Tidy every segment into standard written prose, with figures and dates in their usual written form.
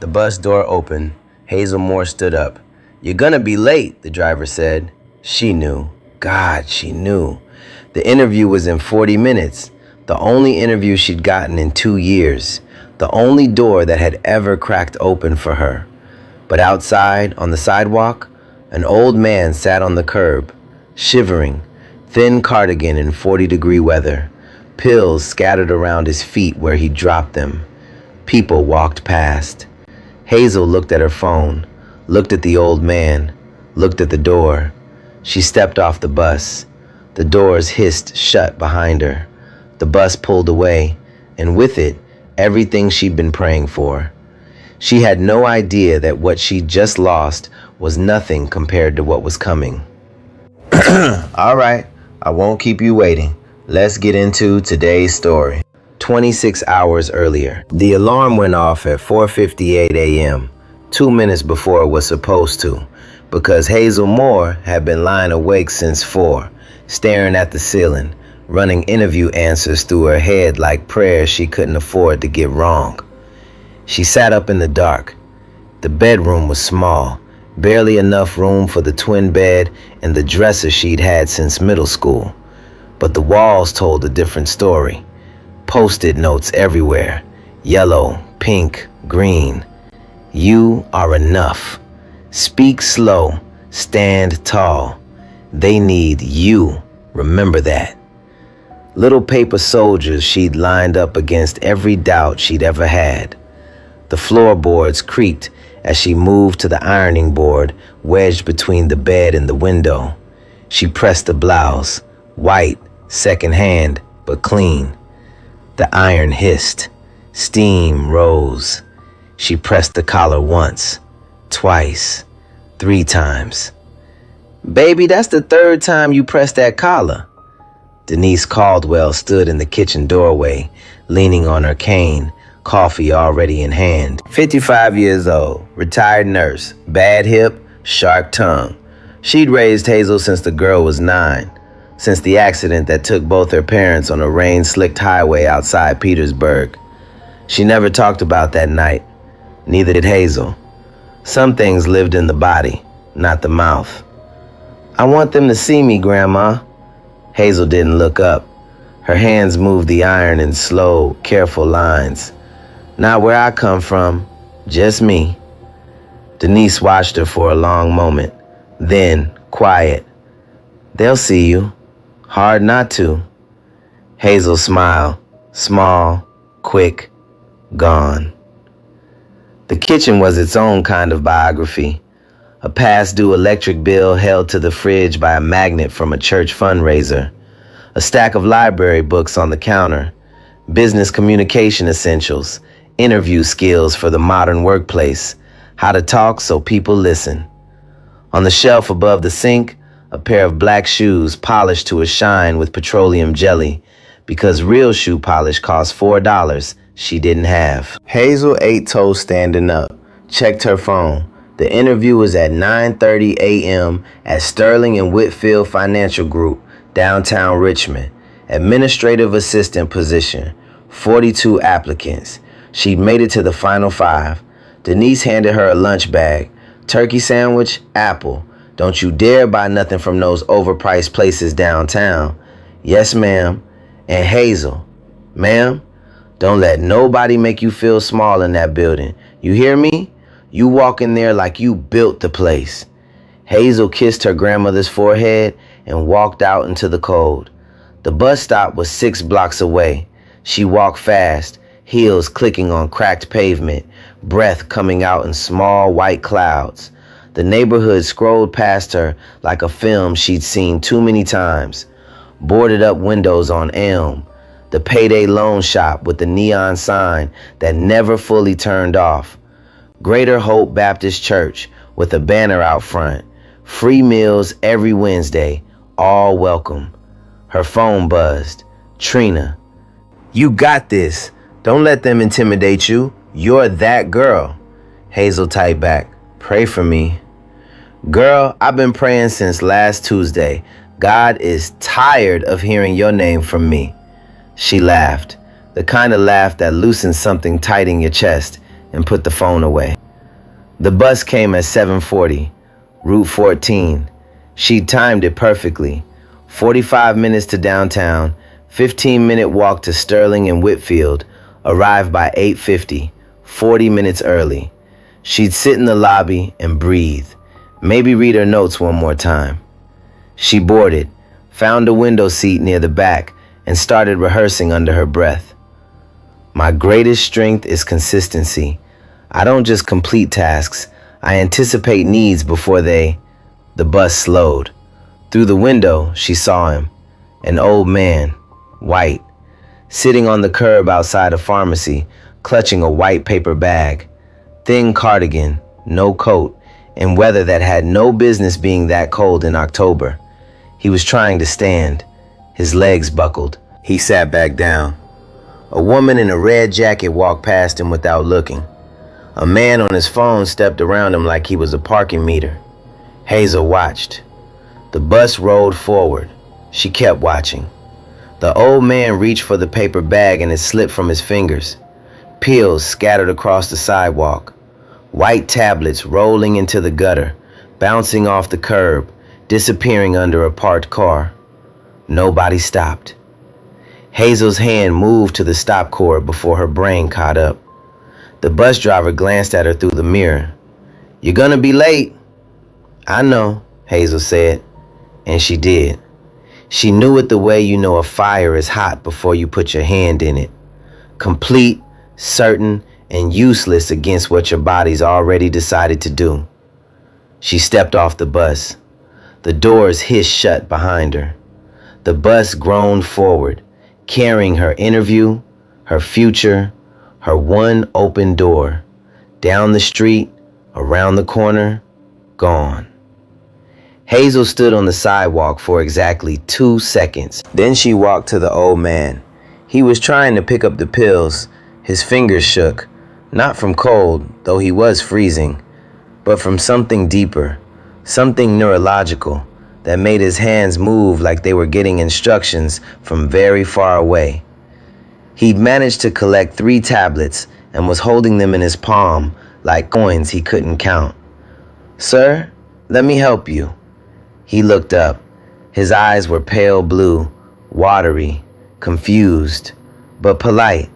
The bus door opened. Hazel Moore stood up. "You're gonna be late," the driver said. She knew. God, she knew. The interview was in 40 minutes. The only interview she'd gotten in 2 years. The only door that had ever cracked open for her. But outside, on the sidewalk, an old man sat on the curb, shivering, thin cardigan in 40-degree weather, pills scattered around his feet where he dropped them. People walked past. Hazel looked at her phone, looked at the old man, looked at the door. She stepped off the bus. The doors hissed shut behind her. The bus pulled away, and with it, everything she'd been praying for. She had no idea that what she'd just lost was nothing compared to what was coming. All right, I won't keep you waiting. Let's get into today's story. 26 hours earlier, the alarm went off at 4:58 a.m., 2 minutes before it was supposed to, because Hazel Moore had been lying awake since 4, staring at the ceiling, running interview answers through her head like prayers she couldn't afford to get wrong. She sat up in the dark. The bedroom was small, barely enough room for the twin bed and the dresser she'd had since middle school. But the walls told a different story. Post-it notes everywhere, yellow, pink, green. You are enough. Speak slow, stand tall. They need you, remember that. Little paper soldiers she'd lined up against every doubt she'd ever had. The floorboards creaked as she moved to the ironing board wedged between the bed and the window. She pressed the blouse, white, second-hand, but clean. The iron hissed. Steam rose. She pressed the collar once, twice, 3 times. "Baby, that's the 3rd time you pressed that collar." Denise Caldwell stood in the kitchen doorway, leaning on her cane, coffee already in hand. 55 years old, retired nurse, bad hip, sharp tongue. She'd raised Hazel since the girl was 9. Since the accident that took both her parents on a rain-slicked highway outside Petersburg. She never talked about that night. Neither did Hazel. Some things lived in the body, not the mouth. "I want them to see me, Grandma." Hazel didn't look up. Her hands moved the iron in slow, careful lines. "Not where I come from, just me." Denise watched her for a long moment. Then, quiet. "They'll see you. Hard not to." Hazel smiled, small, quick, gone. The kitchen was its own kind of biography. A past-due electric bill held to the fridge by a magnet from a church fundraiser. A stack of library books on the counter. Business communication essentials. Interview skills for the modern workplace. How to talk so people listen. On the shelf above the sink, a pair of black shoes polished to a shine with petroleum jelly, because real shoe polish cost $4 she didn't have. Hazel ate toast standing up, checked her phone. The interview was at 9:30 a.m. at Sterling and Whitfield Financial Group, downtown Richmond. Administrative assistant position, 42 applicants. She'd made it to the final 5. Denise handed her a lunch bag. Turkey sandwich, apple. Don't you dare buy nothing from those overpriced places downtown. Yes, ma'am. And Hazel, ma'am, don't let nobody make you feel small in that building. You hear me? You walk in there like you built the place. Hazel kissed her grandmother's forehead and walked out into the cold. The bus stop was 6 blocks away. She walked fast, heels clicking on cracked pavement, breath coming out in small white clouds. The neighborhood scrolled past her like a film she'd seen too many times. Boarded up windows on Elm. The payday loan shop with the neon sign that never fully turned off. Greater Hope Baptist Church with a banner out front. Free meals every Wednesday. All welcome. Her phone buzzed. Trina. "You got this. Don't let them intimidate you. You're that girl." Hazel typed back. "Pray for me." "Girl, I've been praying since last Tuesday. God is tired of hearing your name from me." She laughed, the kind of laugh that loosens something tight in your chest and put the phone away. The bus came at 7:40, Route 14. She'd timed it perfectly. 45 minutes to downtown, 15-minute walk to Sterling and Whitfield, arrived by 8:50, 40 minutes early. She'd sit in the lobby and breathe, maybe read her notes one more time. She boarded, found a window seat near the back, and started rehearsing under her breath. My greatest strength is consistency. I don't just complete tasks, I anticipate needs before they... The bus slowed. Through the window, she saw him, an old man, white, sitting on the curb outside a pharmacy, clutching a white paper bag, thin cardigan, no coat, in weather that had no business being that cold in October. He was trying to stand. His legs buckled. He sat back down. A woman in a red jacket walked past him without looking. A man on his phone stepped around him like he was a parking meter. Hazel watched. The bus rolled forward. She kept watching. The old man reached for the paper bag and it slipped from his fingers. Pills scattered across the sidewalk. White tablets rolling into the gutter, bouncing off the curb, disappearing under a parked car. Nobody stopped. Hazel's hand moved to the stop cord before her brain caught up. The bus driver glanced at her through the mirror. "You're gonna be late." "I know," Hazel said, and she did. She knew it the way you know a fire is hot before you put your hand in it. Complete, certain, and useless against what your body's already decided to do. She stepped off the bus. The doors hissed shut behind her. The bus groaned forward, carrying her interview, her future, her one open door. Down the street, around the corner, gone. Hazel stood on the sidewalk for exactly 2 seconds. Then she walked to the old man. He was trying to pick up the pills. His fingers shook, not from cold, though he was freezing, but from something deeper, something neurological that made his hands move like they were getting instructions from very far away. He'd managed to collect 3 tablets and was holding them in his palm like coins he couldn't count. "Sir, let me help you." He looked up. His eyes were pale blue, watery, confused, but polite.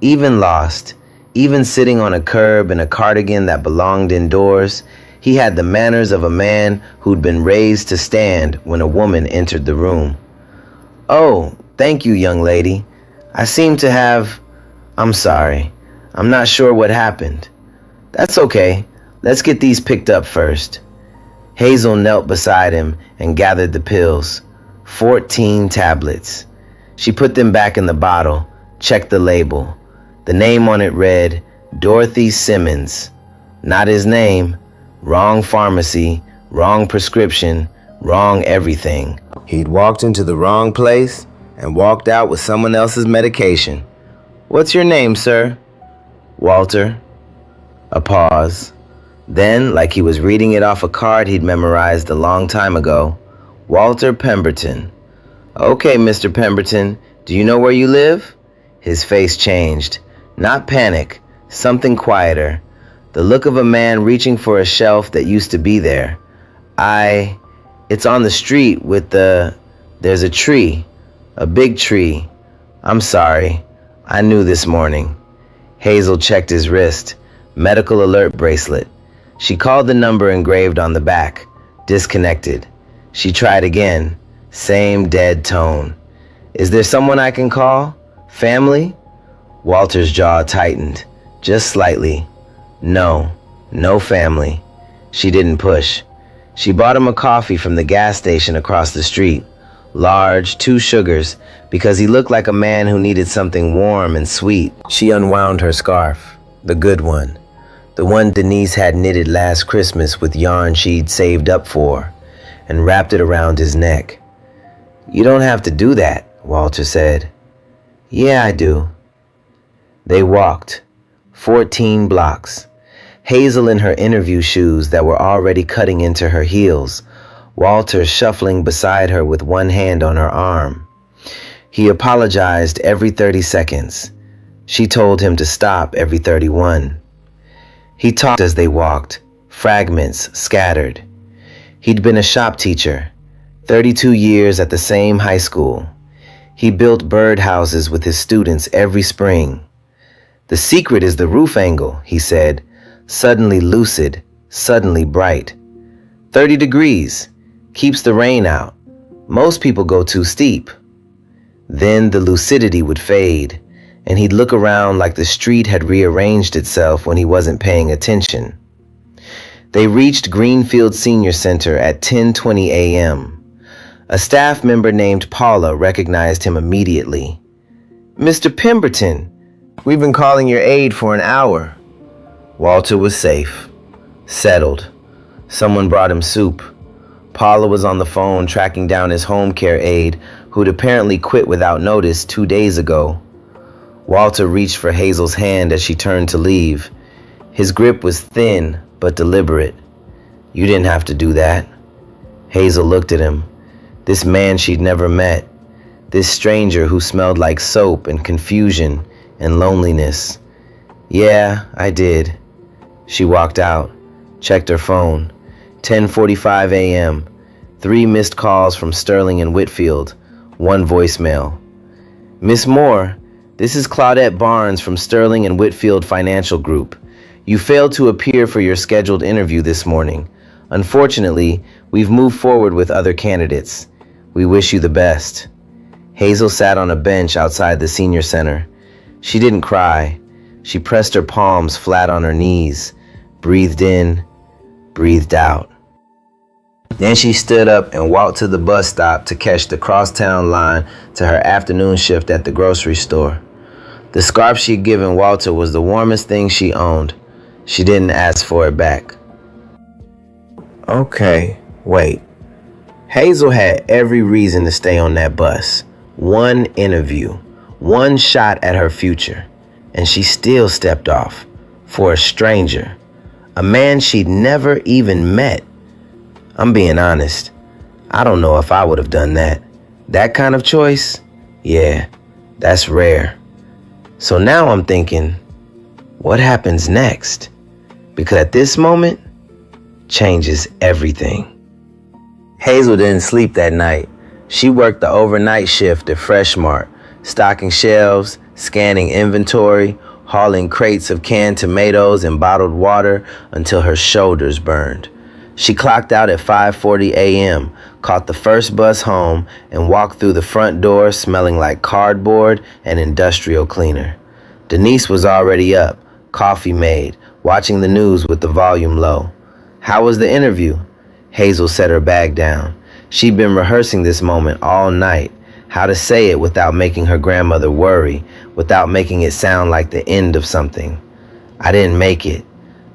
Even lost, even sitting on a curb in a cardigan that belonged indoors, he had the manners of a man who'd been raised to stand when a woman entered the room. "Oh, thank you, young lady. I seem to have... I'm sorry. I'm not sure what happened." "That's okay. Let's get these picked up first." Hazel knelt beside him and gathered the pills. 14 tablets. She put them back in the bottle, checked the label. The name on it read, Dorothy Simmons. Not his name. Wrong pharmacy, wrong prescription, wrong everything. He'd walked into the wrong place and walked out with someone else's medication. "What's your name, sir?" "Walter." A pause. Then, like he was reading it off a card he'd memorized a long time ago, "Walter Pemberton." "Okay, Mr. Pemberton, do you know where you live?" His face changed. Not panic, something quieter. The look of a man reaching for a shelf that used to be there. It's on the street with there's a tree, a big tree. I'm sorry, I knew this morning." Hazel checked his wrist, medical alert bracelet. She called the number engraved on the back, disconnected. She tried again, same dead tone. "Is there someone I can call? Family?" Walter's jaw tightened, just slightly. No family. She didn't push. She bought him a coffee from the gas station across the street. Large, 2 sugars, because he looked like a man who needed something warm and sweet. She unwound her scarf, the good one. The one Denise had knitted last Christmas with yarn she'd saved up for, and wrapped it around his neck. "You don't have to do that," Walter said. "Yeah, I do." They walked, 14 blocks. Hazel in her interview shoes that were already cutting into her heels, Walter shuffling beside her with one hand on her arm. He apologized every 30 seconds. She told him to stop every 31. He talked as they walked, fragments scattered. He'd been a shop teacher, 32 years at the same high school. He built birdhouses with his students every spring. The secret is the roof angle, he said, suddenly lucid, suddenly bright. 30 degrees, keeps the rain out. Most people go too steep. Then the lucidity would fade, and he'd look around like the street had rearranged itself when he wasn't paying attention. They reached Greenfield Senior Center at 10:20 a.m. A staff member named Paula recognized him immediately. "Mr. Pemberton, we've been calling your aide for an hour." Walter was safe, settled. Someone brought him soup. Paula was on the phone tracking down his home care aide, who'd apparently quit without notice 2 days ago. Walter reached for Hazel's hand as she turned to leave. His grip was thin but deliberate. "You didn't have to do that." Hazel looked at him. This man she'd never met. This stranger who smelled like soap and confusion and loneliness. "Yeah, I did." She walked out, checked her phone. 10:45 a.m. 3 missed calls from Sterling and Whitfield. 1 voicemail. "Miss Moore, this is Claudette Barnes from Sterling and Whitfield Financial Group. You failed to appear for your scheduled interview this morning. Unfortunately, we've moved forward with other candidates. We wish you the best." Hazel sat on a bench outside the senior center. She didn't cry. She pressed her palms flat on her knees, breathed in, breathed out. Then she stood up and walked to the bus stop to catch the crosstown line to her afternoon shift at the grocery store. The scarf she'd given Walter was the warmest thing she owned. She didn't ask for it back. Okay, wait. Hazel had every reason to stay on that bus. 1 interview, 1 shot at her future, and she still stepped off for a stranger, a man she'd never even met. I'm being honest. I don't know if I would have done that. That kind of choice? Yeah, that's rare. So now I'm thinking, what happens next? Because at this moment, changes everything. Hazel didn't sleep that night. She worked the overnight shift at Fresh Mart, stocking shelves, scanning inventory, hauling crates of canned tomatoes and bottled water until her shoulders burned. She clocked out at 5:40 a.m., caught the first bus home, and walked through the front door smelling like cardboard and industrial cleaner. Denise was already up, coffee made, watching the news with the volume low. "How was the interview?" Hazel set her bag down. She'd been rehearsing this moment all night, how to say it without making her grandmother worry, without making it sound like the end of something. "I didn't make it."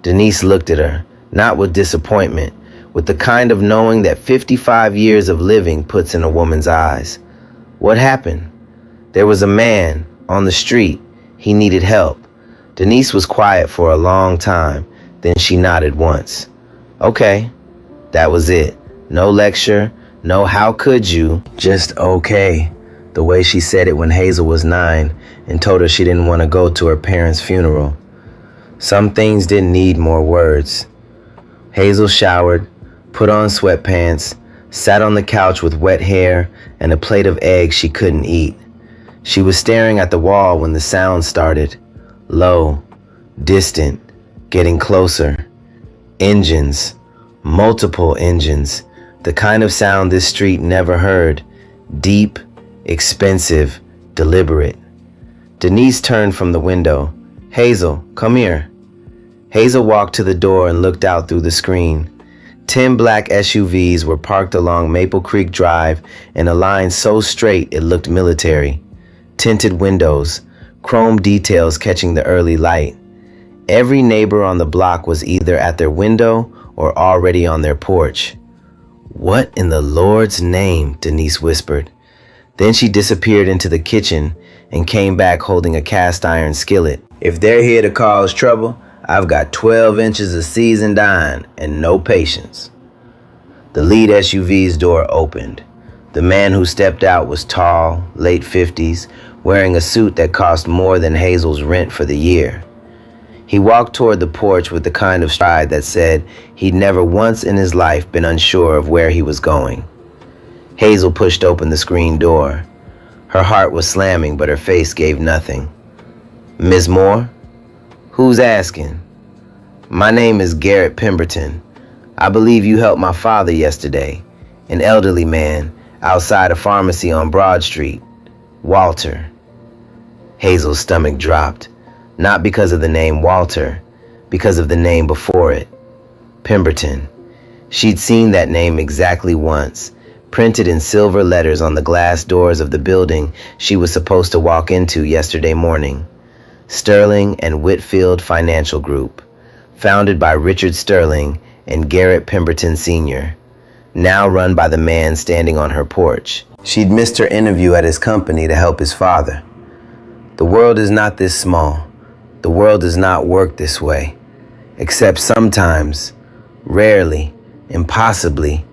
Denise looked at her, not with disappointment, with the kind of knowing that 55 years of living puts in a woman's eyes. "What happened?" "There was a man on the street. He needed help." Denise was quiet for a long time, then she nodded once. "Okay." That was it. No lecture, no how could you, just okay. The way she said it when Hazel was 9 and told her she didn't want to go to her parents' funeral. Some things didn't need more words. Hazel showered, put on sweatpants, sat on the couch with wet hair and a plate of eggs she couldn't eat. She was staring at the wall when the sound started. Low, distant, getting closer. Engines. Multiple engines, the kind of sound this street never heard. Deep, expensive, deliberate. Denise turned from the window. "Hazel, come here." Hazel walked to the door and looked out through the screen. 10 black SUVs were parked along Maple Creek Drive in a line so straight it looked military. Tinted windows, chrome details catching the early light. Every neighbor on the block was either at their window or already on their porch. "What in the Lord's name?" Denise whispered. Then she disappeared into the kitchen and came back holding a cast iron skillet. "If they're here to cause trouble, I've got 12 inches of seasoned iron and no patience." The lead SUV's door opened. The man who stepped out was tall, late 50s, wearing a suit that cost more than Hazel's rent for the year. He walked toward the porch with the kind of stride that said he'd never once in his life been unsure of where he was going. Hazel pushed open the screen door. Her heart was slamming, but her face gave nothing. "Ms. Moore? Who's asking?" "My name is Garrett Pemberton. I believe you helped my father yesterday, an elderly man, outside a pharmacy on Broad Street. Walter." Hazel's stomach dropped, not because of the name Walter, because of the name before it, Pemberton. She'd seen that name exactly once, printed in silver letters on the glass doors of the building she was supposed to walk into yesterday morning. Sterling and Whitfield Financial Group, founded by Richard Sterling and Garrett Pemberton Sr., now run by the man standing on her porch. She'd missed her interview at his company to help his father. The world is not this small. The world does not work this way, except sometimes, rarely, impossibly,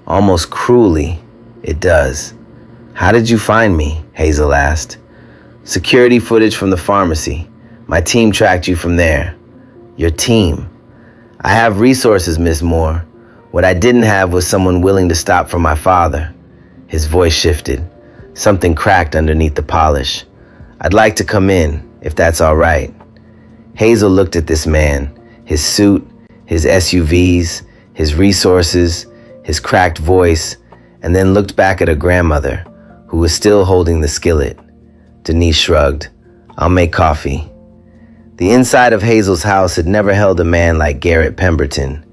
almost cruelly, it does. "How did you find me?" Hazel asked. "Security footage from the pharmacy. My team tracked you from there." "Your team?" "I have resources, Miss Moore. What I didn't have was someone willing to stop for my father." His voice shifted. Something cracked underneath the polish. "I'd like to come in, if that's all right." Hazel looked at this man, his suit, his SUVs, his resources, his cracked voice, and then looked back at her grandmother, who was still holding the skillet. Denise shrugged. "I'll make coffee." The inside of Hazel's house had never held a man like Garrett Pemberton.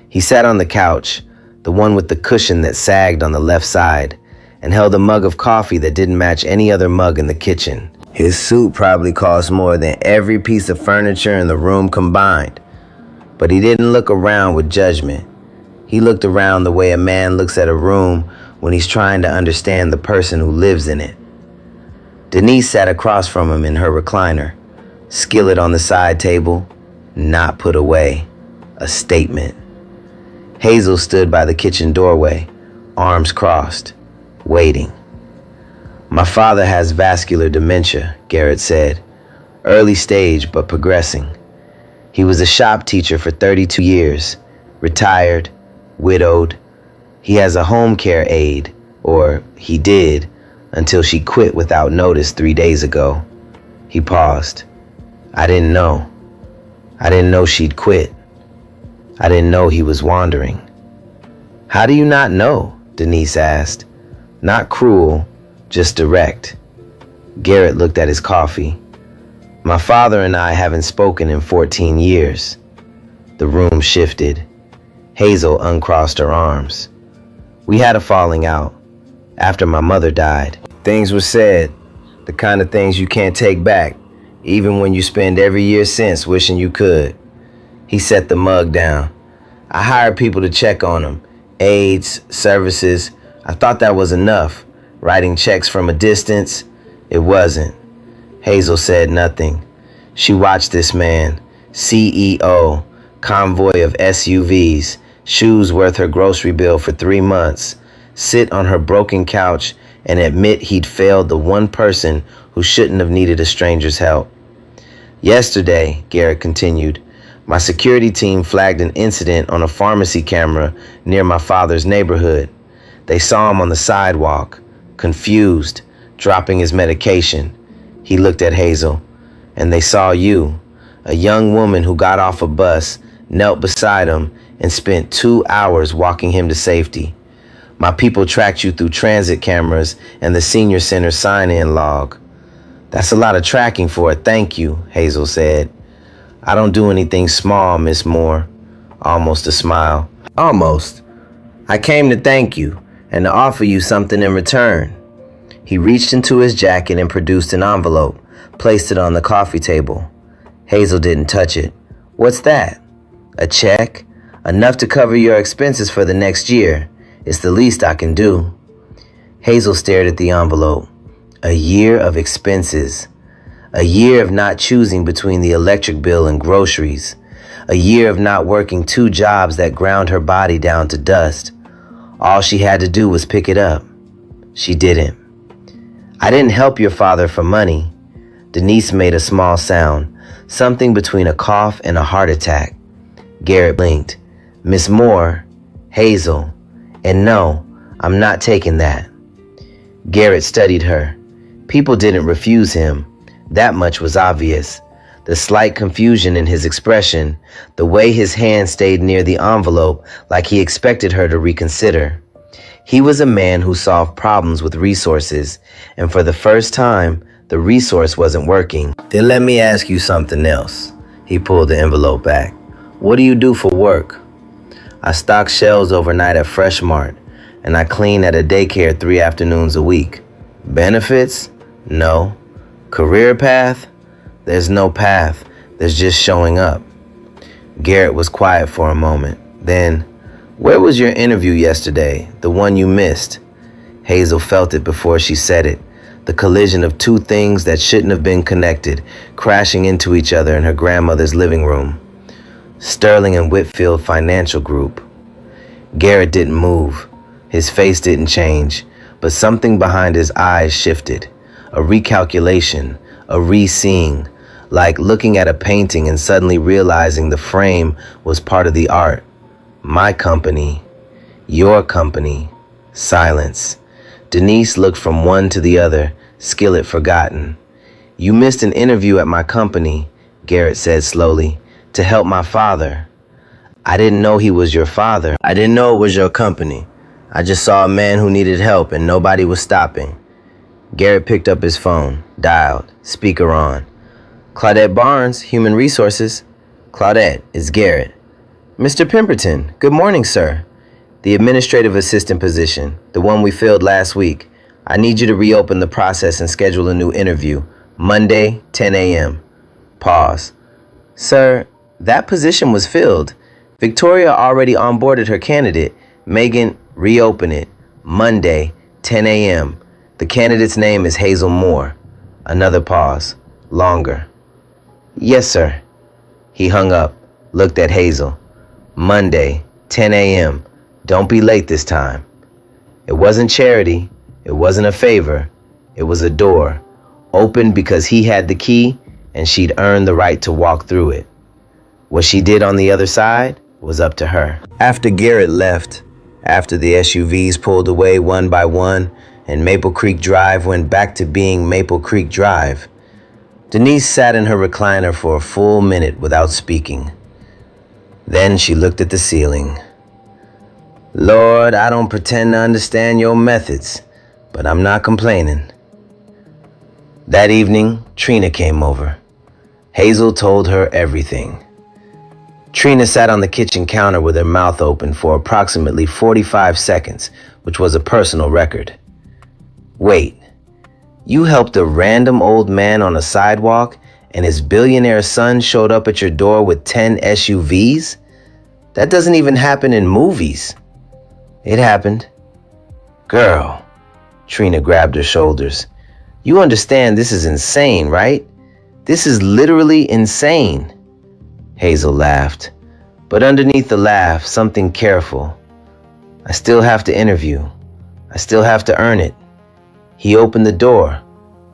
He sat on the couch, the one with the cushion that sagged on the left side, and held a mug of coffee that didn't match any other mug in the kitchen. His suit probably cost more than every piece of furniture in the room combined. But he didn't look around with judgment. He looked around the way a man looks at a room when he's trying to understand the person who lives in it. Denise sat across from him in her recliner, skillet on the side table, not put away, a statement. Hazel stood by the kitchen doorway, arms crossed, waiting. "My father has vascular dementia," Garrett said. "Early stage, but progressing. He was a shop teacher for 32 years, retired, widowed. He has a home care aide, or he did, until she quit without notice 3 days ago." He paused. "I didn't know. I didn't know she'd quit. I didn't know he was wandering." "How do you not know?" Denise asked. Not cruel, just direct. Garrett looked at his coffee. "My father and I haven't spoken in 14 years. The room shifted. Hazel uncrossed her arms. "We had a falling out after my mother died. Things were said, the kind of things you can't take back, even when you spend every year since wishing you could." He set the mug down. "I hired people to check on him, aides, services. I thought that was enough. Writing checks from a distance, it wasn't." Hazel said nothing. She watched this man, CEO, convoy of SUVs, shoes worth her grocery bill for 3 months, sit on her broken couch and admit he'd failed the one person who shouldn't have needed a stranger's help. "Yesterday," Garrett continued, "my security team flagged an incident on a pharmacy camera near my father's neighborhood. They saw him on the sidewalk, confused, dropping his medication." He looked at Hazel. "And they saw you, a young woman who got off a bus, knelt beside him, and spent 2 hours walking him to safety. My people tracked you through transit cameras and the senior center sign-in log." "That's a lot of tracking for a thank you," Hazel said. "I don't do anything small, Miss Moore." Almost a smile. "Almost. I came to thank you and to offer you something in return." He reached into his jacket and produced an envelope, placed it on the coffee table. Hazel didn't touch it. "What's that?" "A check. Enough to cover your expenses for the next year. It's the least I can do." Hazel stared at the envelope. A year of expenses. A year of not choosing between the electric bill and groceries. A year of not working 2 jobs that ground her body down to dust. All she had to do was pick it up. She didn't. "I didn't help your father for money." Denise made a small sound, something between a cough and a heart attack. Garrett blinked. Miss Moore, Hazel, and no, I'm not taking that. Garrett studied her. People didn't refuse him. That much was obvious. The slight confusion in his expression, the way his hand stayed near the envelope like he expected her to reconsider. He was a man who solved problems with resources, and for the first time, the resource wasn't working. Then let me ask you something else. He pulled the envelope back. What do you do for work? I stock shelves overnight at Fresh Mart, and I clean at a daycare 3 afternoons a week. Benefits? No. Career path? There's no path. There's just showing up. Garrett was quiet for a moment. Then, where was your interview yesterday, the one you missed? Hazel felt it before she said it. The collision of two things that shouldn't have been connected, crashing into each other in her grandmother's living room. Sterling and Whitfield Financial Group. Garrett didn't move. His face didn't change, but something behind his eyes shifted. A recalculation, a re-seeing, like looking at a painting and suddenly realizing the frame was part of the art. My company. Your company. Silence. Denise looked from one to the other, skillet forgotten. You missed an interview at my company, Garrett said slowly, to help my father. I didn't know he was your father. I didn't know it was your company. I just saw a man who needed help and nobody was stopping. Garrett picked up his phone, dialed, speaker on. Claudette Barnes, Human Resources. Claudette, it's Garrett. Mr. Pemberton, good morning, sir. The administrative assistant position, the one we filled last week. I need you to reopen the process and schedule a new interview. Monday, 10 a.m. Pause. Sir, that position was filled. Victoria already onboarded her candidate. Megan, reopen it. Monday, 10 a.m. The candidate's name is Hazel Moore. Another pause. Longer. Yes, sir. He hung up, looked at Hazel. Monday, 10 a.m. Don't be late this time. It wasn't charity. It wasn't a favor. It was a door. Opened because he had the key and she'd earned the right to walk through it. What she did on the other side was up to her. After Garrett left, after the SUVs pulled away one by one and Maple Creek Drive went back to being Maple Creek Drive, Denise sat in her recliner for a full minute without speaking. Then she looked at the ceiling. Lord, I don't pretend to understand your methods, but I'm not complaining. That evening, Trina came over. Hazel told her everything. Trina sat on the kitchen counter with her mouth open for approximately 45 seconds, which was a personal record. Wait, you helped a random old man on a sidewalk and his billionaire son showed up at your door with 10 SUVs? That doesn't even happen in movies. It happened. Girl, Trina grabbed her shoulders. You understand this is insane, right? This is literally insane. Hazel laughed, but underneath the laugh, something careful. I still have to interview. I still have to earn it. He opened the door.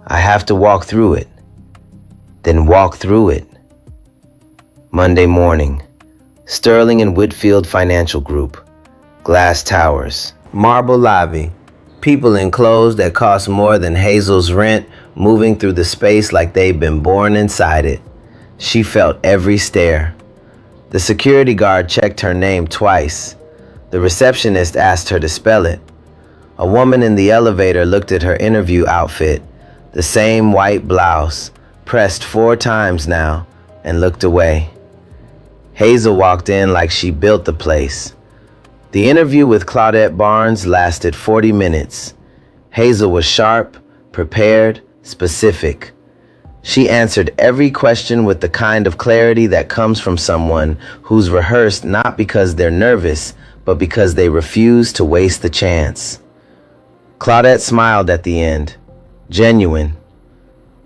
I have to walk through it. Then walk through it. Monday morning, Sterling and Whitfield Financial Group. Glass towers, marble lobby, people in clothes that cost more than Hazel's rent moving through the space like they'd been born inside it. She felt every stare. The security guard checked her name twice. The receptionist asked her to spell it. A woman in the elevator looked at her interview outfit, the same white blouse, pressed 4 times now, and looked away. Hazel walked in like she built the place. The interview with Claudette Barnes lasted 40 minutes. Hazel was sharp, prepared, specific. She answered every question with the kind of clarity that comes from someone who's rehearsed not because they're nervous, but because they refuse to waste the chance. Claudette smiled at the end, genuine.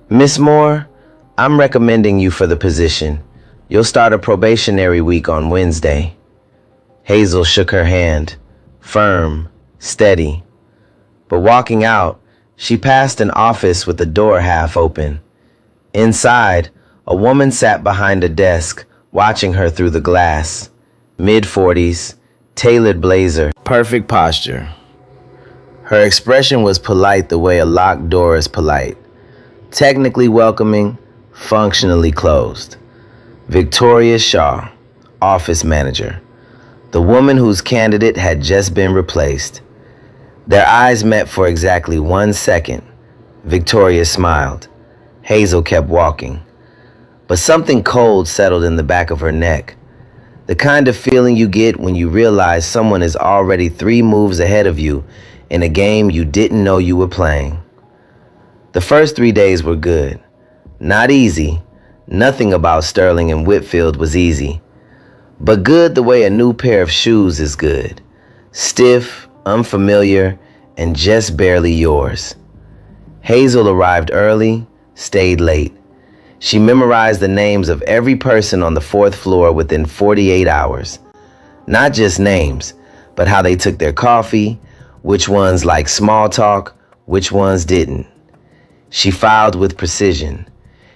Miss Moore, I'm recommending you for the position. You'll start a probationary week on Wednesday. Hazel shook her hand, firm, steady. But walking out, she passed an office with the door half open. Inside, A woman sat behind a desk, watching her through the glass. Mid-40s, tailored blazer, perfect posture. Her expression was polite the way a locked door is polite. Technically welcoming, functionally closed. Victoria Shaw, office manager. The woman whose candidate had just been replaced. Their eyes met for exactly 1 second. Victoria smiled. Hazel kept walking. But something cold settled in the back of her neck. The kind of feeling you get when you realize someone is already 3 moves ahead of you in a game you didn't know you were playing. The first 3 days were good. Not easy. Nothing about Sterling and Whitfield was easy. But good the way a new pair of shoes is good. Stiff, unfamiliar, and just barely yours. Hazel arrived early, stayed late. She memorized the names of every person on the 4th floor within 48 hours. Not just names, but how they took their coffee, which ones liked small talk, which ones didn't. She filed with precision.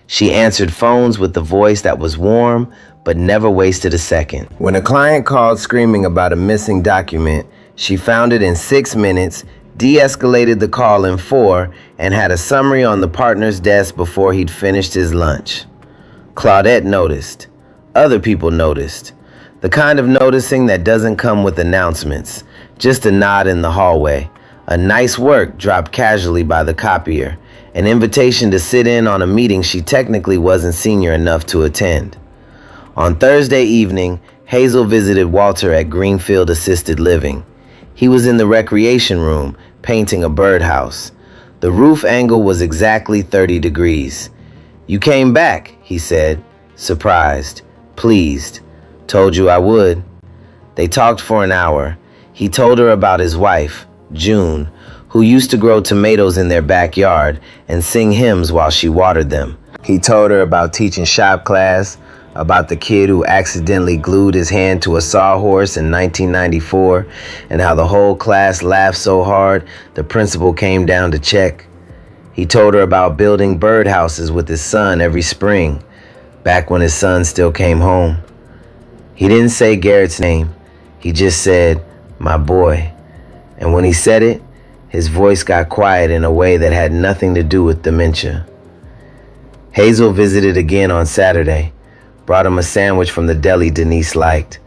She answered phones with a voice that was warm, but never wasted a second. When a client called screaming about a missing document, she found it in 6 minutes, de-escalated the call in 4, and had a summary on the partner's desk before he'd finished his lunch. Claudette noticed. Other people noticed. The kind of noticing that doesn't come with announcements, just a nod in the hallway, a nice work dropped casually by the copier, an invitation to sit in on a meeting she technically wasn't senior enough to attend. On Thursday evening, Hazel visited Walter at Greenfield Assisted Living. He was in the recreation room, painting a birdhouse. The roof angle was exactly 30 degrees. "You came back," he said, surprised, pleased. "Told you I would." They talked for an hour. He told her about his wife, June, who used to grow tomatoes in their backyard and sing hymns while she watered them. He told her about teaching shop class, about the kid who accidentally glued his hand to a sawhorse in 1994, and how the whole class laughed so hard the principal came down to check. He told her about building birdhouses with his son every spring, back when his son still came home. He didn't say Garrett's name. He just said, "My boy." And when he said it, his voice got quiet in a way that had nothing to do with dementia. Hazel visited again on Saturday, brought him a sandwich from the deli Denise liked.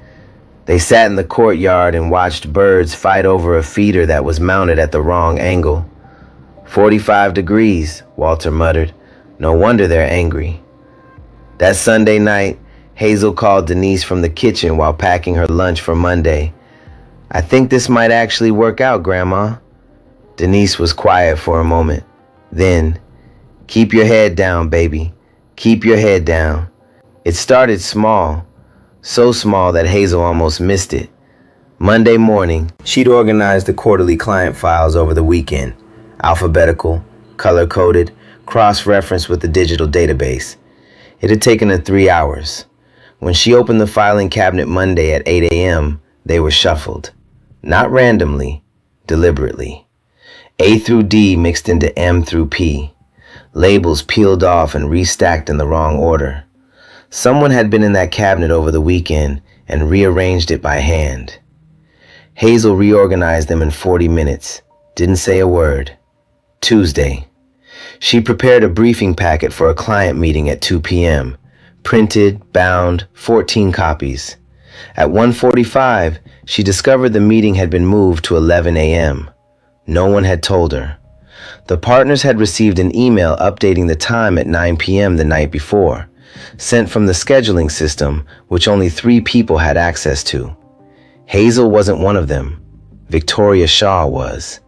They sat in the courtyard and watched birds fight over a feeder that was mounted at the wrong angle. 45 degrees, Walter muttered. No wonder they're angry. That Sunday night, Hazel called Denise from the kitchen while packing her lunch for Monday. "I think this might actually work out, Grandma." Denise was quiet for a moment. Then, "Keep your head down, baby. Keep your head down." It started small, so small that Hazel almost missed it. Monday morning, she'd organized the quarterly client files over the weekend, alphabetical, color-coded, cross-referenced with the digital database. It had taken her 3 hours. When she opened the filing cabinet Monday at 8 a.m., they were shuffled. Not randomly, deliberately. A through D mixed into M through P. Labels peeled off and restacked in the wrong order. Someone had been in that cabinet over the weekend and rearranged it by hand. Hazel reorganized them in 40 minutes. Didn't say a word. Tuesday. She prepared a briefing packet for a client meeting at 2 p.m. Printed, bound, 14 copies. At 1:45, she discovered the meeting had been moved to 11 a.m. No one had told her. The partners had received an email updating the time at 9 p.m. the night before, sent from the scheduling system, which only 3 people had access to. Hazel wasn't one of them. Victoria Shaw was.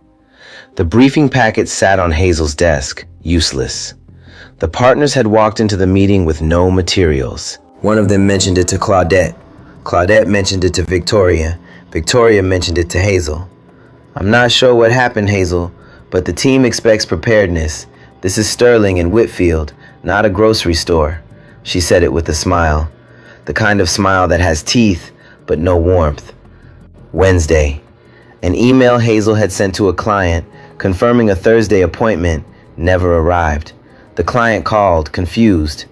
The briefing packet sat on Hazel's desk, useless. The partners had walked into the meeting with no materials. One of them mentioned it to Claudette. Claudette mentioned it to Victoria. Victoria mentioned it to Hazel. "I'm not sure what happened, Hazel, but the team expects preparedness. This is Sterling and Whitfield, not a grocery store." She said it with a smile. The kind of smile that has teeth, but no warmth. Wednesday. An email Hazel had sent to a client, confirming a Thursday appointment, never arrived. The client called, confused.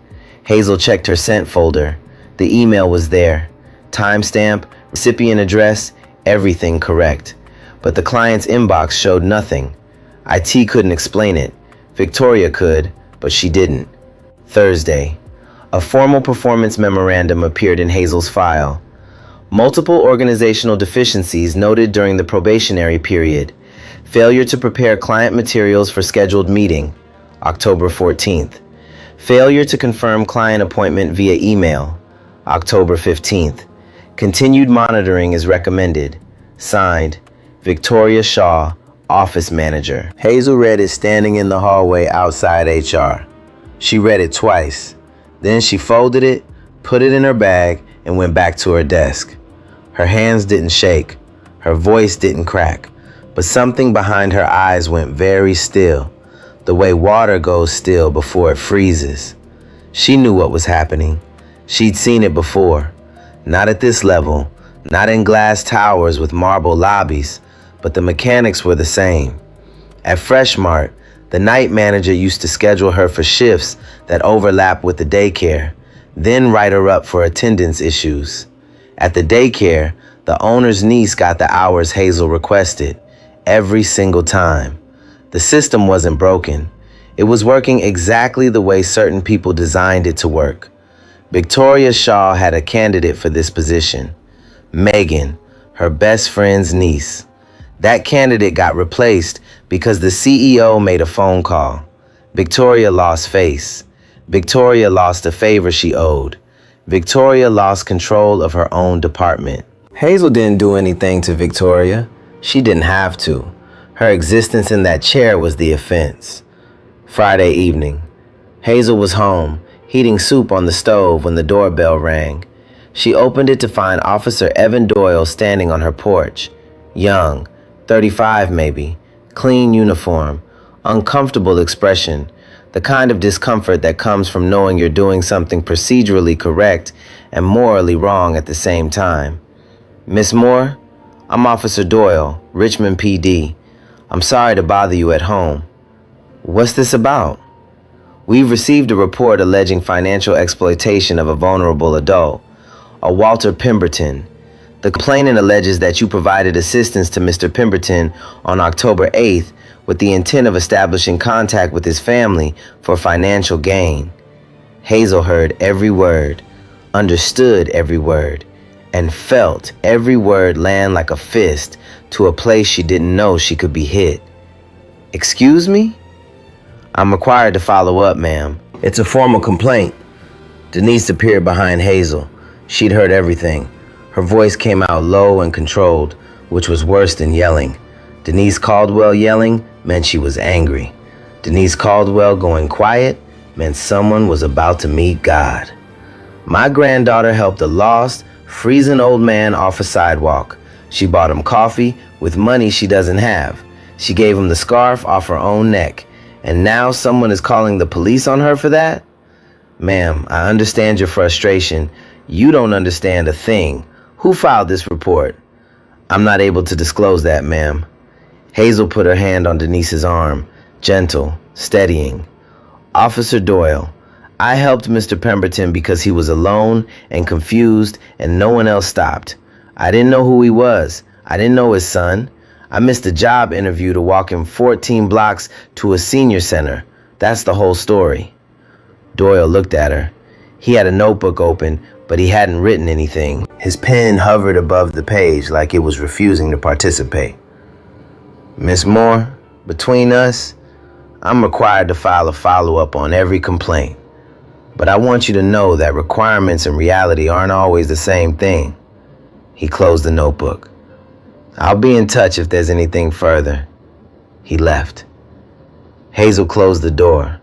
Hazel checked her sent folder. The email was there. Timestamp, recipient address, everything correct. But the client's inbox showed nothing. IT couldn't explain it. Victoria could, but she didn't. Thursday. A formal performance memorandum appeared in Hazel's file. Multiple organizational deficiencies noted during the probationary period. Failure to prepare client materials for scheduled meeting, October 14th. Failure to confirm client appointment via email, October 15th. Continued monitoring is recommended. Signed, Victoria Shaw, Office Manager. Hazel read it standing in the hallway outside HR. She read it twice. Then she folded it, put it in her bag, and went back to her desk. Her hands didn't shake. Her voice didn't crack. But something behind her eyes went very still, the way water goes still before it freezes. She knew what was happening. She'd seen it before. Not at this level, not in glass towers with marble lobbies, but the mechanics were the same. At Freshmart, the night manager used to schedule her for shifts that overlap with the daycare, then write her up for attendance issues. At the daycare, the owner's niece got the hours Hazel requested, every single time. The system wasn't broken. It was working exactly the way certain people designed it to work. Victoria Shaw had a candidate for this position, Megan, her best friend's niece. That candidate got replaced because the CEO made a phone call. Victoria lost face. Victoria lost a favor she owed. Victoria lost control of her own department. Hazel didn't do anything to Victoria. She didn't have to. Her existence in that chair was the offense. Friday evening. Hazel was home, heating soup on the stove when the doorbell rang. She opened it to find Officer Evan Doyle standing on her porch. Young, 35 maybe, clean uniform, uncomfortable expression, the kind of discomfort that comes from knowing you're doing something procedurally correct and morally wrong at the same time. Miss Moore, I'm Officer Doyle, Richmond PD. I'm sorry to bother you at home. What's this about? We've received a report alleging financial exploitation of a vulnerable adult, a Walter Pemberton. The complainant alleges that you provided assistance to Mr. Pemberton on October 8th with the intent of establishing contact with his family for financial gain. Hazel heard every word, understood every word, and felt every word land like a fist to a place she didn't know she could be hit. Excuse me? I'm required to follow up, ma'am. It's a formal complaint. Denise appeared behind Hazel. She'd heard everything. Her voice came out low and controlled, which was worse than yelling. Denise Caldwell yelling meant she was angry. Denise Caldwell going quiet meant someone was about to meet God. My granddaughter helped a lost, freezing old man off a sidewalk. She bought him coffee with money she doesn't have. She gave him the scarf off her own neck. And now someone is calling the police on her for that? Ma'am, I understand your frustration. You don't understand a thing. Who filed this report? I'm not able to disclose that, ma'am. Hazel put her hand on Denise's arm, gentle, steadying. Officer Doyle, I helped Mr. Pemberton because he was alone and confused and no one else stopped. I didn't know who he was. I didn't know his son. I missed a job interview to walk him 14 blocks to a senior center. That's the whole story. Doyle looked at her. He had a notebook open, but he hadn't written anything. His pen hovered above the page like it was refusing to participate. Miss Moore, between us, I'm required to file a follow-up on every complaint. But I want you to know that requirements and reality aren't always the same thing. He closed the notebook. I'll be in touch if there's anything further. He left. Hazel closed the door,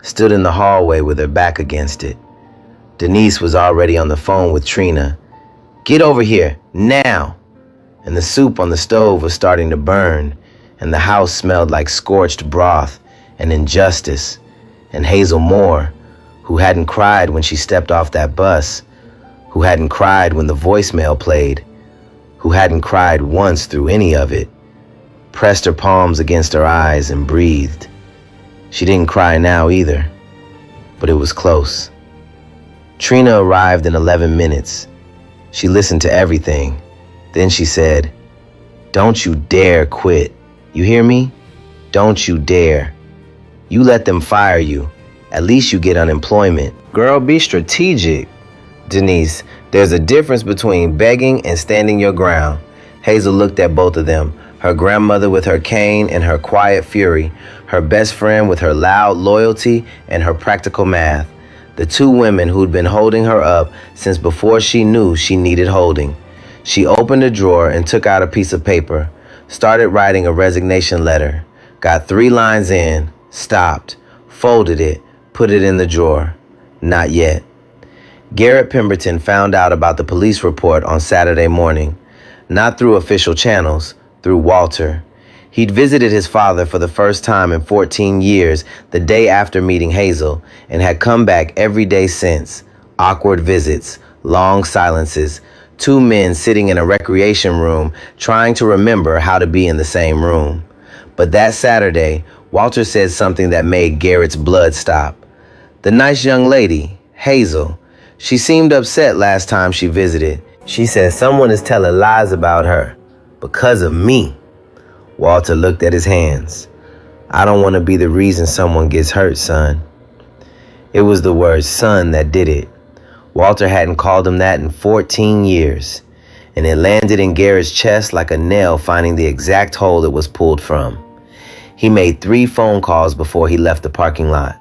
stood in the hallway with her back against it. Denise was already on the phone with Trina. Get over here, now! And the soup on the stove was starting to burn, and the house smelled like scorched broth and injustice. And Hazel Moore, who hadn't cried when she stepped off that bus, who hadn't cried when the voicemail played, who hadn't cried once through any of it, pressed her palms against her eyes and breathed. She didn't cry now either, but it was close. Trina arrived in 11 minutes. She listened to everything. Then she said, "Don't you dare quit. You hear me? Don't you dare. You let them fire you. At least you get unemployment." "Girl, be strategic." "Denise, there's a difference between begging and standing your ground." Hazel looked at both of them, her grandmother with her cane and her quiet fury, her best friend with her loud loyalty and her practical math. The two women who'd been holding her up since before she knew she needed holding. She opened a drawer and took out a piece of paper, started writing a resignation letter, got 3 lines in, stopped, folded it, put it in the drawer. Not yet. Garrett Pemberton found out about the police report on Saturday morning, not through official channels, through Walter. He'd visited his father for the first time in 14 years the day after meeting Hazel and had come back every day since. Awkward visits, long silences, 2 men sitting in a recreation room trying to remember how to be in the same room. But that Saturday, Walter said something that made Garrett's blood stop. "The nice young lady, Hazel, she seemed upset last time she visited. She said someone is telling lies about her because of me." Walter looked at his hands. "I don't want to be the reason someone gets hurt, son." It was the word son that did it. Walter hadn't called him that in 14 years, and it landed in Garrett's chest like a nail finding the exact hole it was pulled from. He made 3 phone calls before he left the parking lot.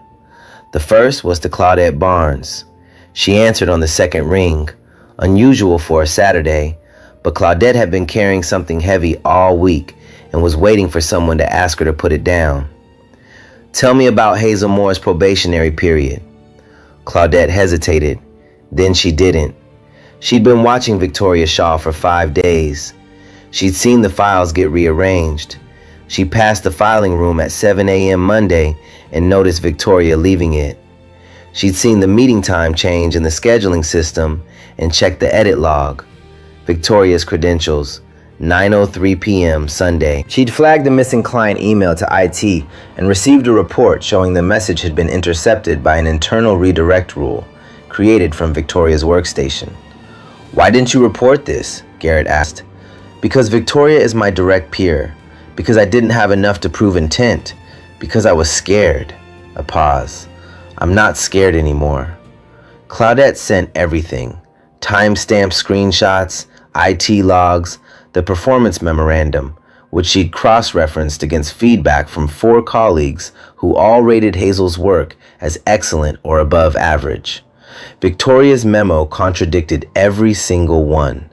The first was to Claudette Barnes. She answered on the second ring, unusual for a Saturday, but Claudette had been carrying something heavy all week and was waiting for someone to ask her to put it down. "Tell me about Hazel Moore's probationary period." Claudette hesitated. Then she didn't. She'd been watching Victoria Shaw for 5 days. She'd seen the files get rearranged. She passed the filing room at 7 a.m. Monday and noticed Victoria leaving it. She'd seen the meeting time change in the scheduling system and checked the edit log. Victoria's credentials, 9:03 p.m. Sunday. She'd flagged the missing client email to IT and received a report showing the message had been intercepted by an internal redirect rule created from Victoria's workstation. "Why didn't you report this?" Garrett asked. "Because Victoria is my direct peer. Because I didn't have enough to prove intent. Because I was scared." A pause. "I'm not scared anymore." Claudette sent everything. Timestamp screenshots, IT logs, the performance memorandum, which she'd cross-referenced against feedback from 4 colleagues who all rated Hazel's work as excellent or above average. Victoria's memo contradicted every single one.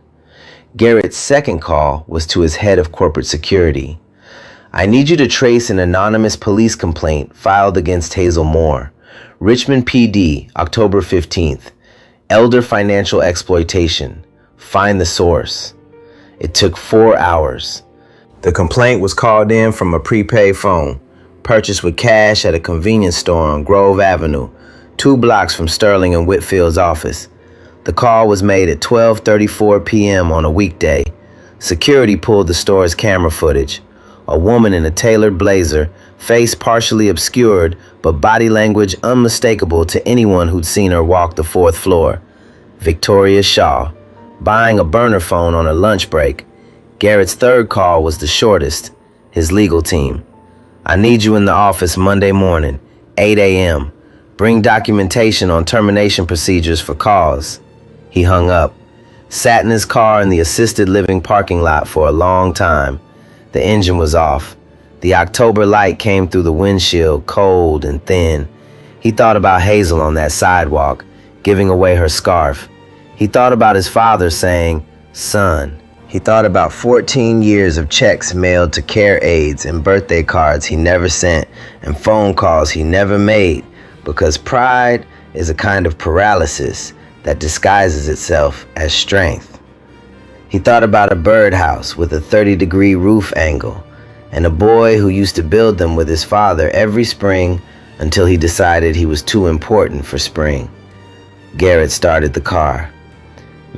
Garrett's second call was to his head of corporate security. "I need you to trace an anonymous police complaint filed against Hazel Moore. Richmond PD, October 15th. Elder financial exploitation. Find the source." It took 4 hours. The complaint was called in from a prepaid phone, purchased with cash at a convenience store on Grove Avenue, 2 blocks from Sterling and Whitfield's office. The call was made at 12:34 p.m. on a weekday. Security pulled the store's camera footage. A woman in a tailored blazer, face partially obscured, but body language unmistakable to anyone who'd seen her walk the 4th floor. Victoria Shaw, buying a burner phone on her lunch break. Garrett's third call was the shortest, his legal team. "I need you in the office Monday morning, 8 a.m. Bring documentation on termination procedures for cause." He hung up, sat in his car in the assisted living parking lot for a long time. The engine was off. The October light came through the windshield, cold and thin. He thought about Hazel on that sidewalk, giving away her scarf. He thought about his father saying, "Son." He thought about 14 years of checks mailed to care aides and birthday cards he never sent and phone calls he never made, because pride is a kind of paralysis that disguises itself as strength. He thought about a birdhouse with a 30-degree roof angle and a boy who used to build them with his father every spring until he decided he was too important for spring. Garrett started the car.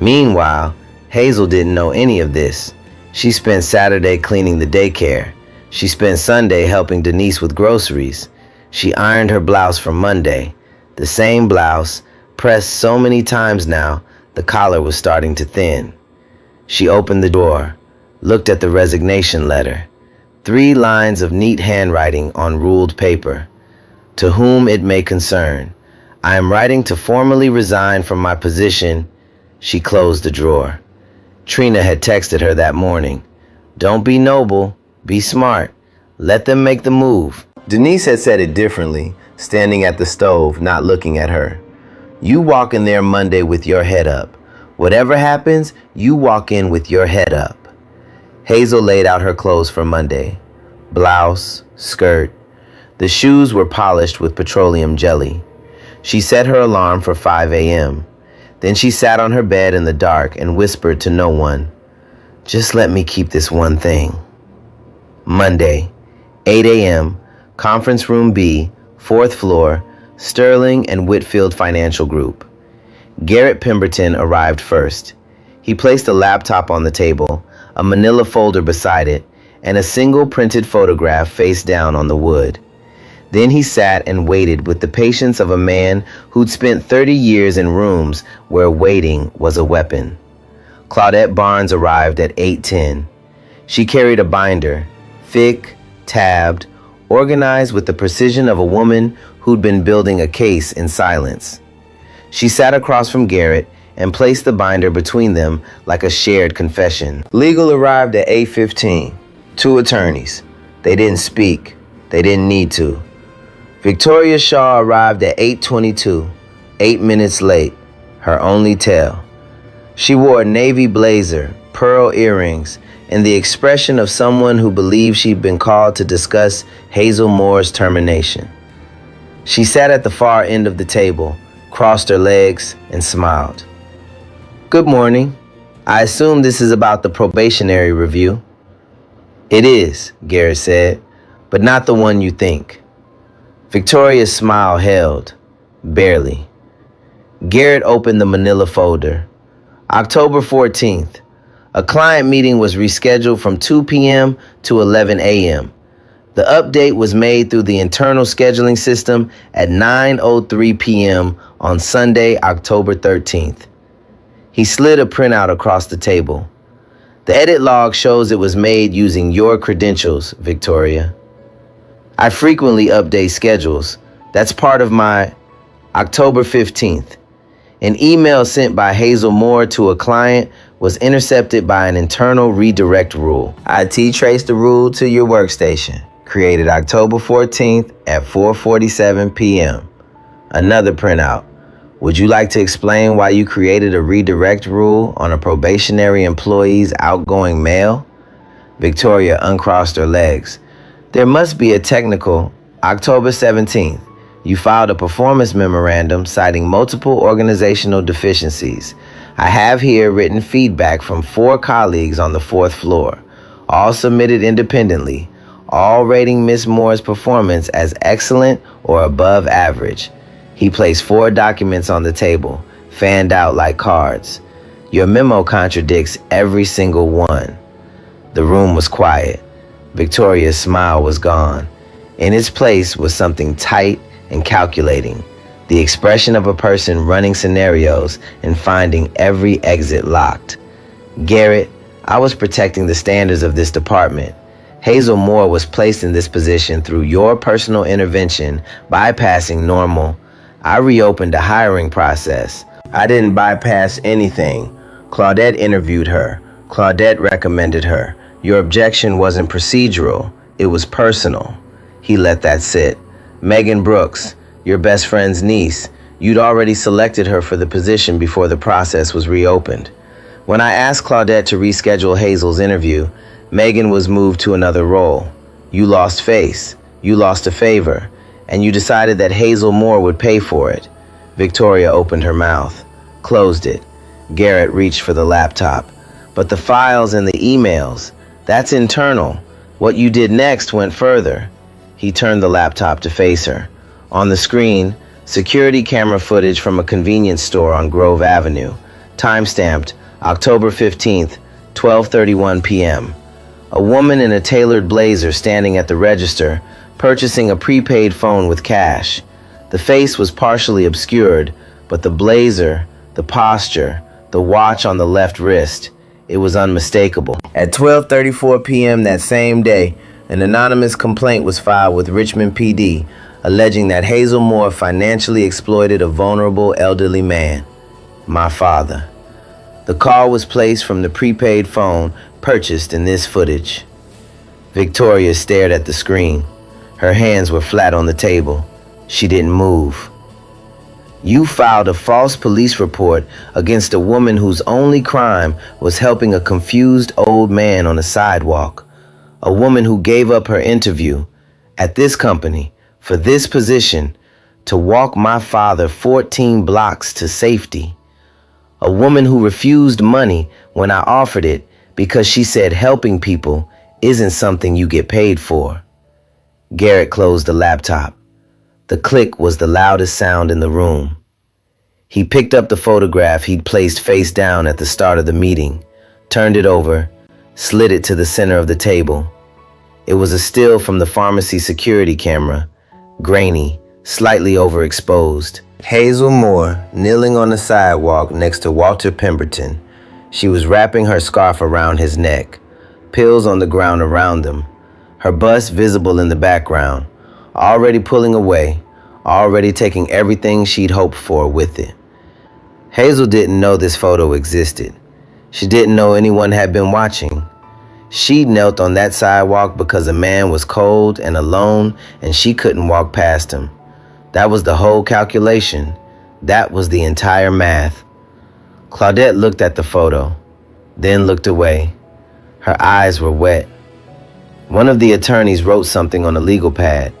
Meanwhile, Hazel didn't know any of this. She spent Saturday cleaning the daycare. She spent Sunday helping Denise with groceries. She ironed her blouse from Monday, the same blouse, Pressed so many times now, the collar was starting to thin. She opened the door, looked at the resignation letter. 3 lines of neat handwriting on ruled paper. To whom it may concern, I am writing to formally resign from my position. She closed the drawer. Trina had texted her that morning. Don't be noble, be smart. Let them make the move. Denise had said it differently, standing at the stove, not looking at her. You walk in there Monday with your head up. Whatever happens, you walk in with your head up. Hazel laid out her clothes for Monday. Blouse, skirt. The shoes were polished with petroleum jelly. She set her alarm for 5 a.m. Then she sat on her bed in the dark and whispered to no one, just let me keep this one thing. Monday, 8 a.m., Conference Room B, 4th floor, Sterling and Whitfield Financial Group. Garrett Pemberton arrived first. He placed a laptop on the table, a manila folder beside it, and a single printed photograph face down on the wood. Then he sat and waited with the patience of a man who'd spent 30 years in rooms where waiting was a weapon. Claudette Barnes arrived at 8:10. She carried a binder, thick, tabbed, organized with the precision of a woman who'd been building a case in silence. She sat across from Garrett and placed the binder between them like a shared confession. Legal arrived at 8:15. 2 attorneys. They didn't speak. They didn't need to. Victoria Shaw arrived at 8:22, 8 minutes late, her only tale. She wore a navy blazer, pearl earrings, and the expression of someone who believed she'd been called to discuss Hazel Moore's termination. She sat at the far end of the table, crossed her legs, and smiled. Good morning. I assume this is about the probationary review. It is, Garrett said, but not the one you think. Victoria's smile held, barely. Garrett opened the manila folder. October 14th. A client meeting was rescheduled from 2 p.m. to 11 a.m. The update was made through the internal scheduling system at 9:03 p.m. on Sunday, October 13th. He slid a printout across the table. The edit log shows it was made using your credentials, Victoria. I frequently update schedules. That's part of my October 15th. An email sent by Hazel Moore to a client was intercepted by an internal redirect rule. IT traced the rule to your workstation. Created October 14th at 4:47 p.m. Another printout. Would you like to explain why you created a redirect rule on a probationary employee's outgoing mail? Victoria uncrossed her legs. There must be a technical. October 17th. You filed a performance memorandum citing multiple organizational deficiencies. I have here written feedback from 4 colleagues on the 4th floor, all submitted independently, all rating Ms. Moore's performance as excellent or above average. He placed 4 documents on the table, fanned out like cards. Your memo contradicts every single one. The room was quiet. Victoria's smile was gone. In its place was something tight and calculating, the expression of a person running scenarios and finding every exit locked. Garrett, I was protecting the standards of this department. Hazel Moore was placed in this position through your personal intervention, bypassing normal. I reopened the hiring process. I didn't bypass anything. Claudette interviewed her. Claudette recommended her. Your objection wasn't procedural. It was personal. He let that sit. Megan Brooks, your best friend's niece, you'd already selected her for the position before the process was reopened. When I asked Claudette to reschedule Hazel's interview, Megan was moved to another role. You lost face, you lost a favor, and you decided that Hazel Moore would pay for it. Victoria opened her mouth, closed it. Garrett reached for the laptop. But the files and the emails, that's internal. What you did next went further. He turned the laptop to face her. On the screen, security camera footage from a convenience store on Grove Avenue, timestamped October 15th, 12:31 p.m. A woman in a tailored blazer standing at the register, purchasing a prepaid phone with cash. The face was partially obscured, but the blazer, the posture, the watch on the left wrist, it was unmistakable. At 12:34 p.m. that same day, an anonymous complaint was filed with Richmond PD alleging that Hazel Moore financially exploited a vulnerable elderly man, my father. The call was placed from the prepaid phone purchased in this footage. Victoria stared at the screen. Her hands were flat on the table. She didn't move. You filed a false police report against a woman whose only crime was helping a confused old man on a sidewalk. A woman who gave up her interview at this company for this position to walk my father 14 blocks to safety. A woman who refused money when I offered it because she said helping people isn't something you get paid for. Garrett closed the laptop. The click was the loudest sound in the room. He picked up the photograph he'd placed face down at the start of the meeting, turned it over, slid it to the center of the table. It was a still from the pharmacy security camera, grainy, slightly overexposed. Hazel Moore, kneeling on the sidewalk next to Walter Pemberton. She was wrapping her scarf around his neck, pills on the ground around them, her bust visible in the background, already pulling away, already taking everything she'd hoped for with it. Hazel didn't know this photo existed. She didn't know anyone had been watching. She knelt on that sidewalk because a man was cold and alone and she couldn't walk past him. That was the whole calculation. That was the entire math. Claudette looked at the photo, then looked away. Her eyes were wet. One of the attorneys wrote something on a legal pad.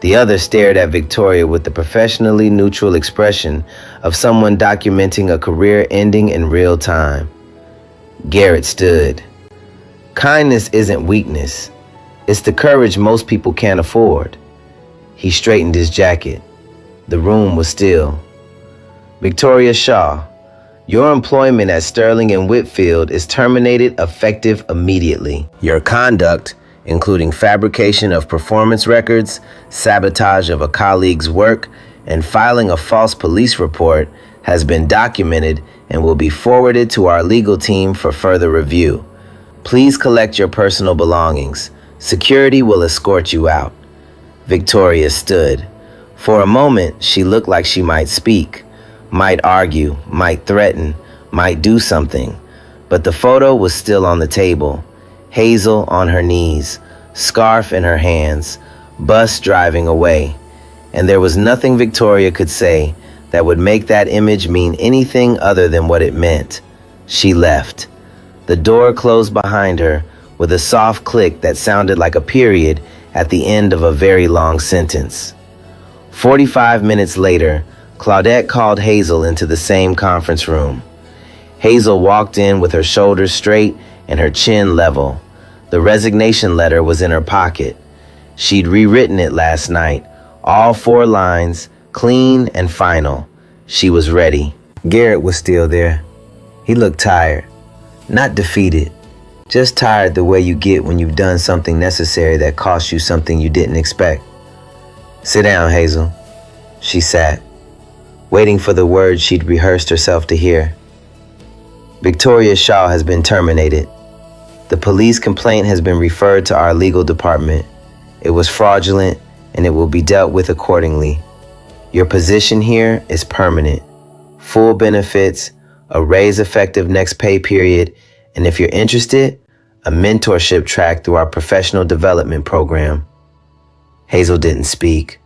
The other stared at Victoria with the professionally neutral expression of someone documenting a career ending in real time. Garrett stood. Kindness isn't weakness. It's the courage most people can't afford. He straightened his jacket. The room was still. Victoria Shaw, your employment at Sterling and Whitfield is terminated effective immediately. Your conduct, including fabrication of performance records, sabotage of a colleague's work, and filing a false police report, has been documented and will be forwarded to our legal team for further review. Please collect your personal belongings. Security will escort you out. Victoria stood. For a moment, she looked like she might speak, might argue, might threaten, might do something. But the photo was still on the table. Hazel on her knees, scarf in her hands, bus driving away. And there was nothing Victoria could say that would make that image mean anything other than what it meant. She left. The door closed behind her with a soft click that sounded like a period at the end of a very long sentence. 45 minutes later, Claudette called Hazel into the same conference room. Hazel walked in with her shoulders straight and her chin level. The resignation letter was in her pocket. She'd rewritten it last night, all 4 lines, clean and final. She was ready. Garrett was still there. He looked tired. Not defeated, just tired the way you get when you've done something necessary that costs you something you didn't expect. Sit down, Hazel. She sat, waiting for the words she'd rehearsed herself to hear. Victoria Shaw has been terminated. The police complaint has been referred to our legal department. It was fraudulent and it will be dealt with accordingly. Your position here is permanent. Full benefits, a raise effective next pay period, and if you're interested, a mentorship track through our professional development program. Hazel didn't speak.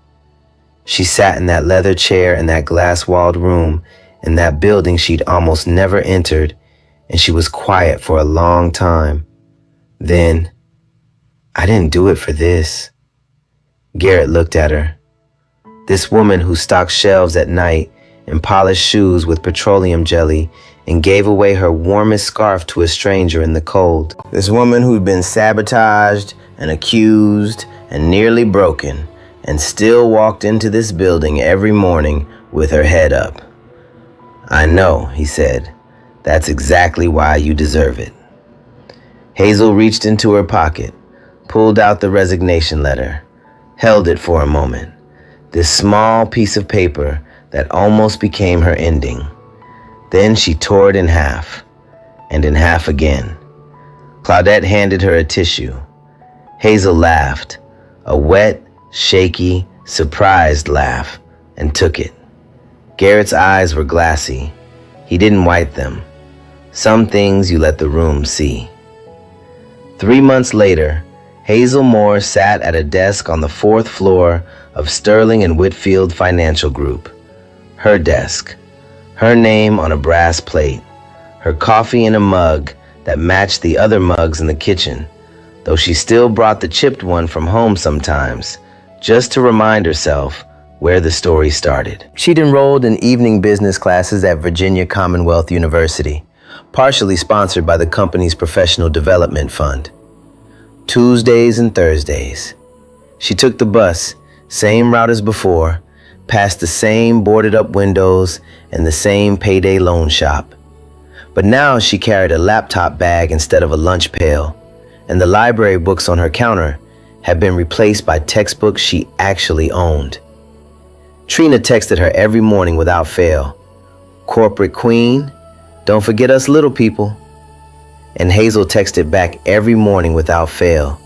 She sat in that leather chair in that glass-walled room in that building she'd almost never entered, and she was quiet for a long time. Then, I didn't do it for this. Garrett looked at her. This woman who stocked shelves at night and polished shoes with petroleum jelly and gave away her warmest scarf to a stranger in the cold. This woman who'd been sabotaged and accused and nearly broken and still walked into this building every morning with her head up. I know, he said. That's exactly why you deserve it. Hazel reached into her pocket, pulled out the resignation letter, held it for a moment. This small piece of paper that almost became her ending. Then she tore it in half, and in half again. Claudette handed her a tissue. Hazel laughed, a wet, shaky, surprised laugh, and took it. Garrett's eyes were glassy. He didn't wipe them. Some things you let the room see. 3 months later, Hazel Moore sat at a desk on the 4th floor of Sterling and Whitfield Financial Group. Her desk. Her name on a brass plate. Her coffee in a mug that matched the other mugs in the kitchen, though she still brought the chipped one from home sometimes, just to remind herself where the story started. She'd enrolled in evening business classes at Virginia Commonwealth University, partially sponsored by the company's professional development fund. Tuesdays and Thursdays. She took the bus, same route as before, past the same boarded-up windows and the same payday loan shop. But now she carried a laptop bag instead of a lunch pail, and the library books on her counter had been replaced by textbooks she actually owned. Trina texted her every morning without fail. "Corporate queen, don't forget us little people." And Hazel texted back every morning without fail.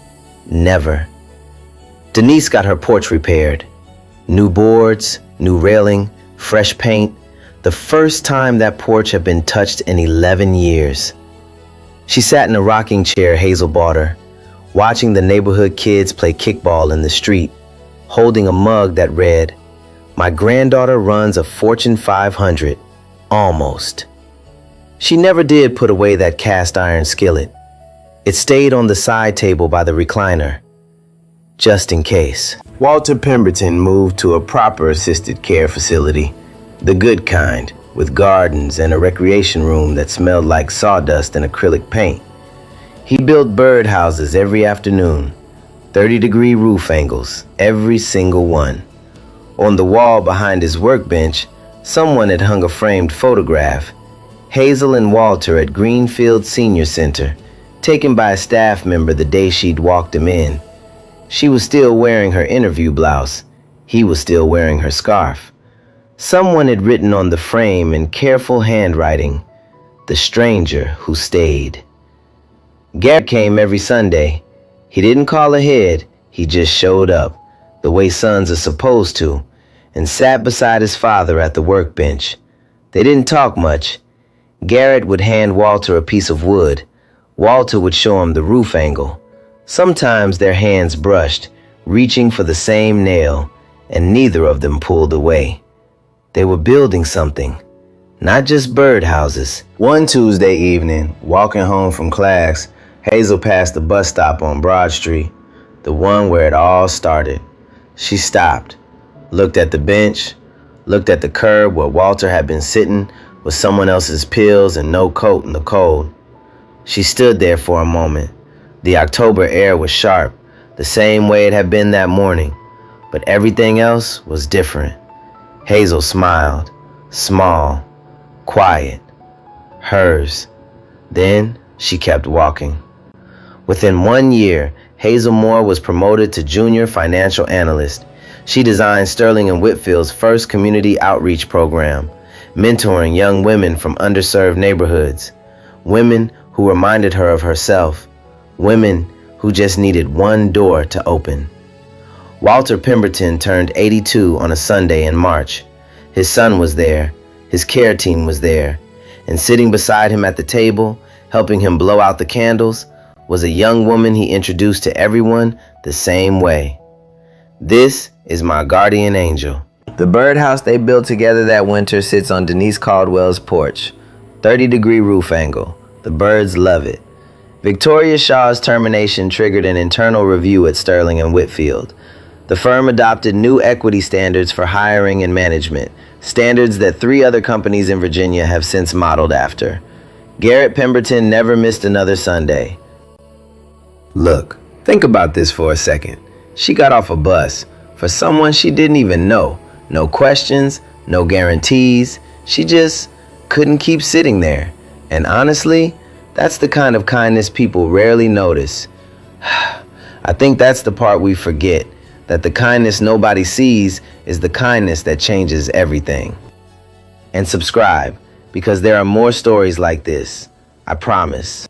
Never. Denise got her porch repaired. New boards, new railing, fresh paint. The first time that porch had been touched in 11 years. She sat in a rocking chair Hazel bought her, watching the neighborhood kids play kickball in the street, holding a mug that read, "My granddaughter runs a Fortune 500, almost." She never did put away that cast iron skillet. It stayed on the side table by the recliner, just in case. Walter Pemberton moved to a proper assisted care facility, the good kind, with gardens and a recreation room that smelled like sawdust and acrylic paint. He built birdhouses every afternoon, 30-degree roof angles, every single one. On the wall behind his workbench, someone had hung a framed photograph. Hazel and Walter at Greenfield Senior Center, taken by a staff member the day she'd walked him in. She was still wearing her interview blouse. He was still wearing her scarf. Someone had written on the frame in careful handwriting, "The stranger who stayed." Garrett came every Sunday. He didn't call ahead, he just showed up, the way sons are supposed to, and sat beside his father at the workbench. They didn't talk much. Garrett would hand Walter a piece of wood. Walter would show him the roof angle. Sometimes their hands brushed, reaching for the same nail, and neither of them pulled away. They were building something, not just birdhouses. One Tuesday evening, walking home from class, Hazel passed the bus stop on Broad Street, the one where it all started. She stopped, looked at the bench, looked at the curb where Walter had been sitting with someone else's pills and no coat in the cold. She stood there for a moment. The October air was sharp, the same way it had been that morning, but everything else was different. Hazel smiled, small, quiet, hers. Then she kept walking. Within 1 year, Hazel Moore was promoted to junior financial analyst. She designed Sterling and Whitfield's first community outreach program, mentoring young women from underserved neighborhoods, women who reminded her of herself, women who just needed one door to open. Walter Pemberton turned 82 on a Sunday in March. His son was there, his care team was there, and sitting beside him at the table, helping him blow out the candles, was a young woman he introduced to everyone the same way. "This is my guardian angel." The birdhouse they built together that winter sits on Denise Caldwell's porch, 30-degree roof angle. The birds love it. Victoria Shaw's termination triggered an internal review at Sterling and Whitfield. The firm adopted new equity standards for hiring and management, standards that 3 other companies in Virginia have since modeled after. Garrett Pemberton never missed another Sunday. Look, think about this for a second. She got off a bus for someone she didn't even know. No questions, no guarantees. She just couldn't keep sitting there. And honestly, that's the kind of kindness people rarely notice. I think that's the part we forget. that the kindness nobody sees is the kindness that changes everything. And subscribe, because there are more stories like this. I promise.